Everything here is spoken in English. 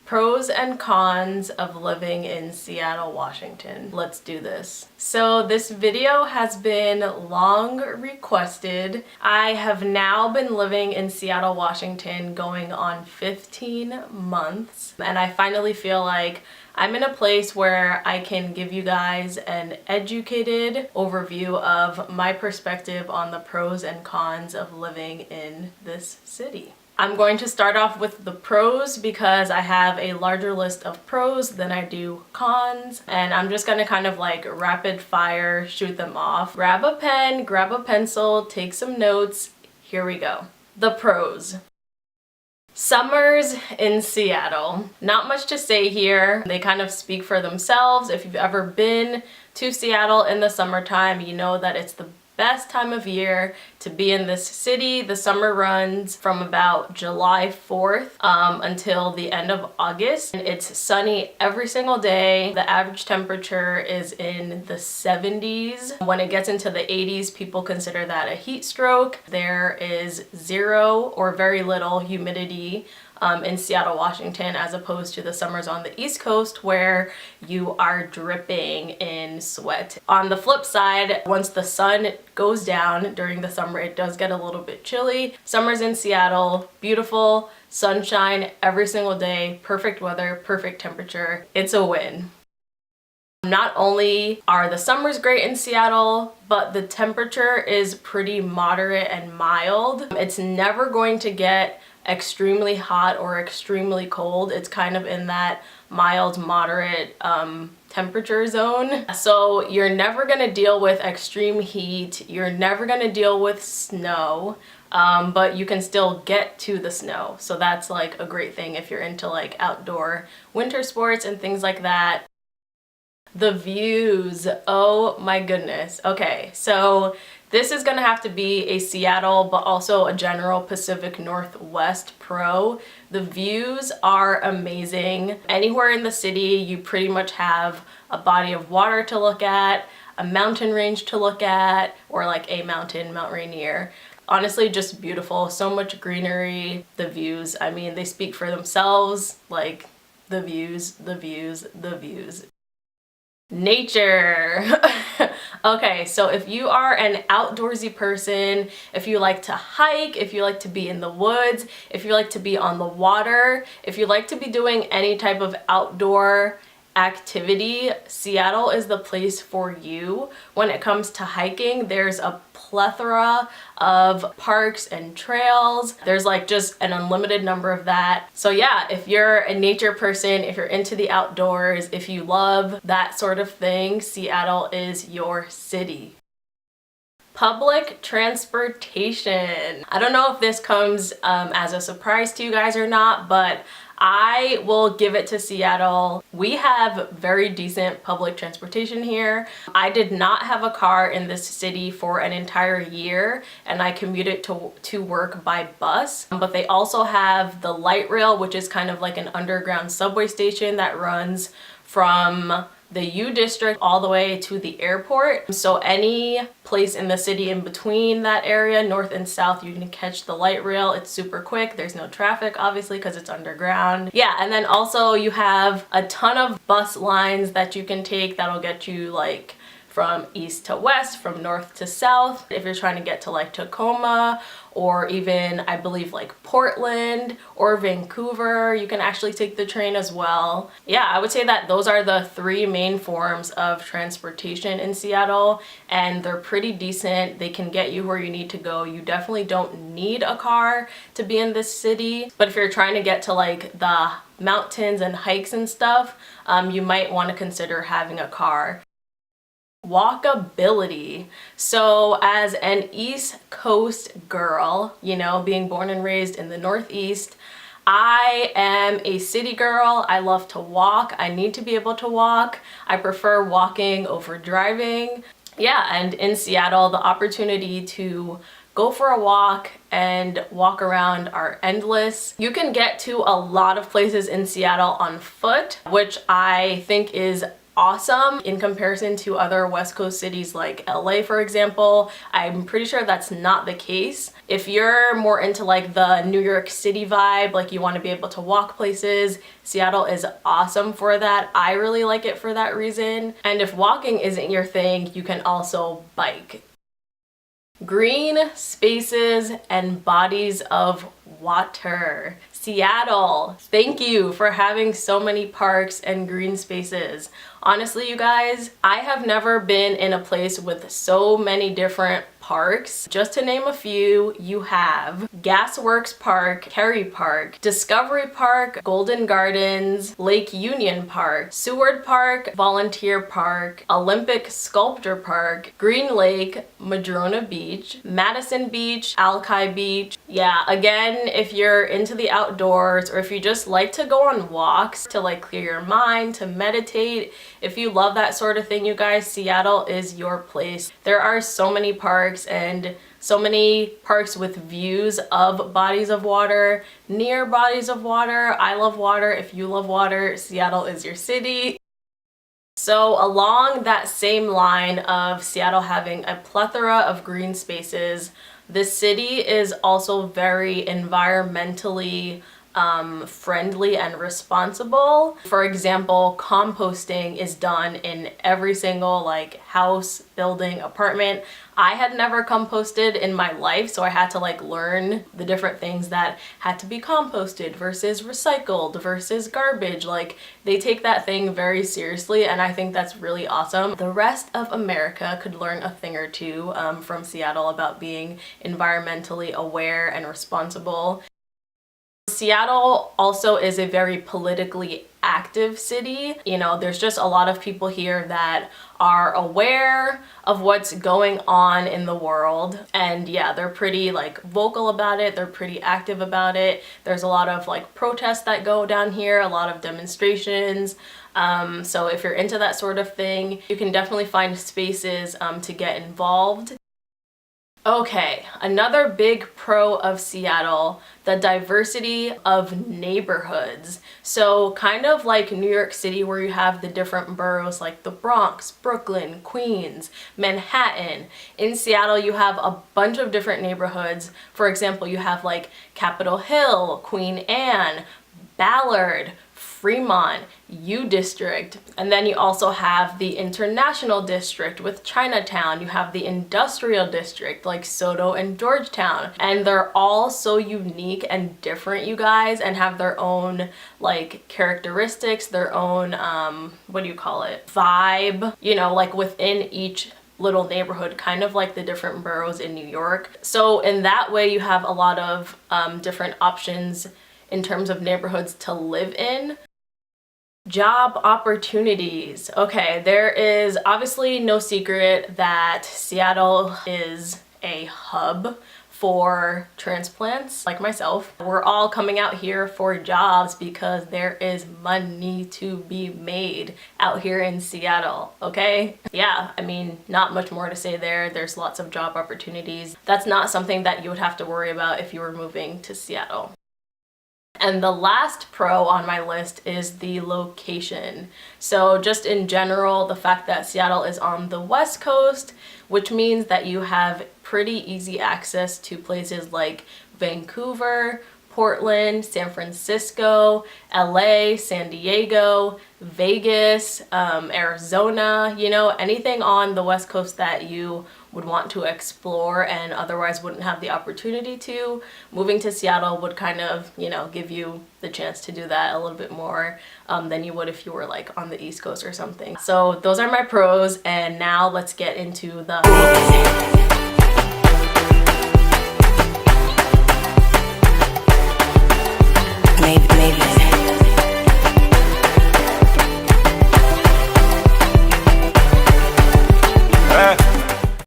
Pros and cons of living in Seattle, Washington. Let's do this. So this video has been long requested. I have now been living in Seattle, Washington going on 15 months, and I finally feel like I'm in a place where I can give you guys an educated overview of my perspective on the pros and cons of living in this city. I'm going to start off with the pros because I have a larger list of pros than I do cons, and I'm just gonna kind of like rapid fire shoot them off. Grab a pen, grab a pencil, take some notes. Here we go. The pros. Summers in Seattle. Not much to say here. They kind of speak for themselves. If you've ever been to Seattle in the summertime, you know that it's the best time of year to be in this city. The summer runs from about July 4th until the end of August. And it's sunny every single day. The average temperature is in the 70s. When it gets into the 80s, people consider that a heat stroke. There is zero or very little humidity in Seattle, Washington, as opposed to the summers on the East Coast where you are dripping in sweat. On the flip side, once the sun goes down during the summer, it does get a little bit chilly. Summers in Seattle, beautiful, sunshine every single day, perfect weather, perfect temperature. It's a win. Not only are the summers great in Seattle, but the temperature is pretty moderate and mild. It's never going to get extremely hot or extremely cold. It's kind of in that mild, moderate temperature zone. So you're never gonna deal with extreme heat. You're never gonna deal with snow, but you can still get to the snow. So that's like a great thing if you're into like outdoor winter sports and things like that. The views, oh my goodness. Okay, so this is gonna have to be a Seattle, but also a general Pacific Northwest pro. The views are amazing. Anywhere in the city, you pretty much have a body of water to look at, a mountain range to look at, or like a mountain, Mount Rainier. Honestly, just beautiful. So much greenery. The views, I mean, they speak for themselves. Like the views, the views, the views. Nature. Okay, so if you are an outdoorsy person, if you like to hike, if you like to be in the woods, if you like to be on the water, if you like to be doing any type of outdoor activity, Seattle is the place for you. When it comes to hiking, there's a plethora of parks and trails. There's like just an unlimited number of that. So yeah, if you're a nature person, if you're into the outdoors, if you love that sort of thing, Seattle is your city. Public transportation. I don't know if this comes as a surprise to you guys or not, but I will give it to Seattle. We have very decent public transportation here. I did not have a car in this city for an entire year, and I commuted to work by bus. But they also have the light rail, which is kind of like an underground subway station that runs from the U District all the way to the airport. So any place in the city in between that area, north and south, you can catch the light rail. It's super quick. There's no traffic, obviously, because it's underground. Yeah, and then also you have a ton of bus lines that you can take that'll get you like from east to west, from north to south. If you're trying to get to like Tacoma or even I believe like Portland or Vancouver, you can actually take the train as well. Yeah, I would say that those are the three main forms of transportation in Seattle, and they're pretty decent. They can get you where you need to go. You definitely don't need a car to be in this city, but if you're trying to get to like the mountains and hikes and stuff, you might want to consider having a car. Walkability. So as an East Coast girl, you know, being born and raised in the Northeast, I am a city girl. I love to walk. I need to be able to walk. I prefer walking over driving. Yeah, and in Seattle, the opportunity to go for a walk and walk around are endless. You can get to a lot of places in Seattle on foot, which I think is awesome in comparison to other West Coast cities like LA, for example. I'm pretty sure that's not the case. If you're more into like the New York City vibe, like you want to be able to walk places, Seattle is awesome for that. I really like it for that reason. And if walking isn't your thing, you can also bike. Green spaces and bodies of water. Seattle, thank you for having so many parks and green spaces. Honestly, you guys, I have never been in a place with so many different parks. Just to name a few, you have Gasworks Park, Kerry Park, Discovery Park, Golden Gardens, Lake Union Park, Seward Park, Volunteer Park, Olympic Sculpture Park, Green Lake, Madrona Beach, Madison Beach, Alki Beach. Yeah, again, if you're into the outdoors or if you just like to go on walks to like clear your mind, to meditate, if you love that sort of thing, you guys, Seattle is your place. There are so many parks and so many parks with views of bodies of water, near bodies of water. I love water. If you love water, Seattle is your city. So along that same line of Seattle having a plethora of green spaces, the city is also very environmentally friendly and responsible. For example, composting is done in every single like house, building, apartment. I had never composted in my life, so I had to like learn the different things that had to be composted versus recycled versus garbage. Like they take that thing very seriously, and I think that's really awesome. The rest of America could learn a thing or two from Seattle about being environmentally aware and responsible. Seattle also is a very politically active city. You know, there's just a lot of people here that are aware of what's going on in the world, and yeah, they're pretty like vocal about it, they're pretty active about it. There's a lot of like protests that go down here, a lot of demonstrations. So if you're into that sort of thing, you can definitely find spaces to get involved. Okay, another big pro of Seattle, the diversity of neighborhoods. So kind of like New York City, where you have the different boroughs like the Bronx, Brooklyn, Queens, Manhattan. In Seattle, you have a bunch of different neighborhoods. For example, you have like Capitol Hill, Queen Anne, Ballard, Fremont, U District, and then you also have the International District with Chinatown. You have the Industrial District like Soto and Georgetown, and they're all so unique and different, you guys, and have their own like characteristics, their own what do you call it, vibe, you know, like within each little neighborhood, kind of like the different boroughs in New York. So in that way, you have a lot of different options in terms of neighborhoods to live in. Job opportunities. Okay, there is obviously no secret that Seattle is a hub for transplants like myself. We're all coming out here for jobs because there is money to be made out here in Seattle, okay? Yeah, I mean, not much more to say there. There's lots of job opportunities. That's not something that you would have to worry about if you were moving to Seattle. And the last pro on my list is the location. So just in general, the fact that Seattle is on the West Coast, which means that you have pretty easy access to places like Vancouver, Portland, San Francisco, LA, San Diego, Vegas, Arizona, you know, anything on the West Coast that you would want to explore and otherwise wouldn't have the opportunity to. Moving to Seattle would kind of, you know, give you the chance to do that a little bit more than you would if you were like on the East Coast or something. So those are my pros, and now let's get into the